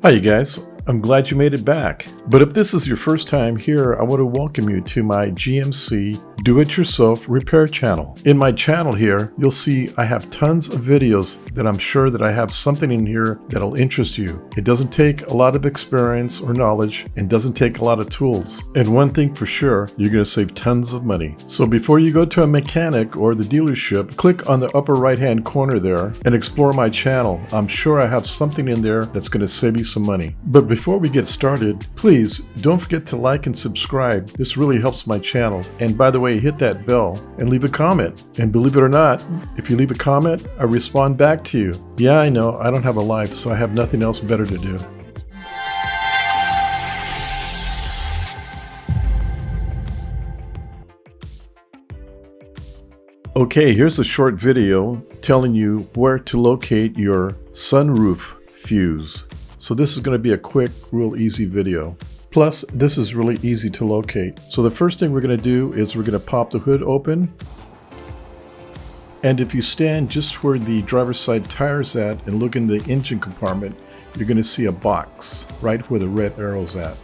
Hi you guys, I'm glad you made it back. But if this is your first time here, I want to welcome you to my GMC Do-It-Yourself Repair channel. In my channel here, you'll see I have tons of videos that I'm sure that I have something in here that'll interest you. It doesn't take a lot of experience or knowledge and doesn't take a lot of tools. And one thing for sure, you're going to save tons of money. So before you go to a mechanic or the dealership, click on the upper right hand corner there and explore my channel. I'm sure I have something in there that's going to save you some money. But before we get started, please don't forget to like and subscribe. This really helps my channel. And by the way, hit that bell and leave a comment. And believe it or not, if you leave a comment, I respond back to you. Yeah, I know, I don't have a life, so I have nothing else better to do. Okay, here's a short video telling you where to locate your sunroof fuse. So this is going to be a quick, real easy video. Plus, this is really easy to locate. So the first thing we're going to do is we're going to pop the hood open. And if you stand just where the driver's side tire's at and look in the engine compartment, you're going to see a box right where the red arrow's at.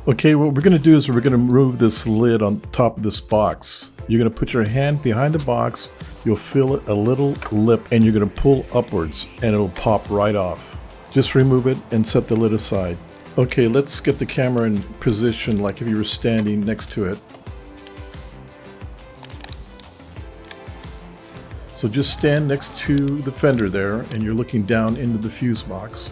Okay, what we're going to do is we're going to remove this lid on top of this box. You're going to put your hand behind the box, you'll feel a little lip, and you're going to pull upwards and it'll pop right off. Just remove it and set the lid aside. Okay, let's get the camera in position like if you were standing next to it. So just stand next to the fender there and you're looking down into the fuse box.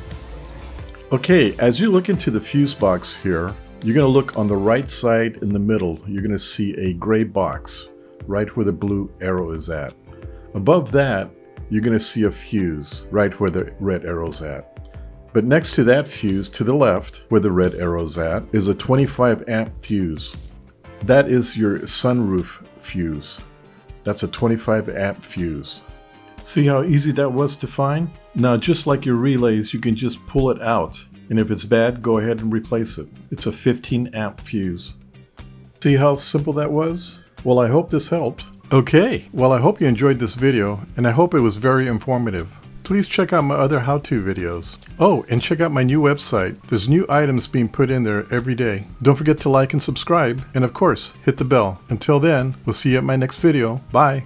Okay, as you look into the fuse box here, you're going to look on the right side in the middle. You're going to see a gray box right where the blue arrow is at. Above that, you're going to see a fuse right where the red arrow's at. But next to that fuse, to the left, where the red arrow's at, is a 25 amp fuse. That is your sunroof fuse. That's a 25 amp fuse. See how easy that was to find? Now, just like your relays, you can just pull it out. And if it's bad, go ahead and replace it. It's a 15 amp fuse. See how simple that was? Well, I hope this helped. Okay, well, I hope you enjoyed this video, and I hope it was very informative. Please check out my other how-to videos. Oh, and check out my new website. There's new items being put in there every day. Don't forget to like and subscribe, and of course, hit the bell. Until then, we'll see you at my next video. Bye.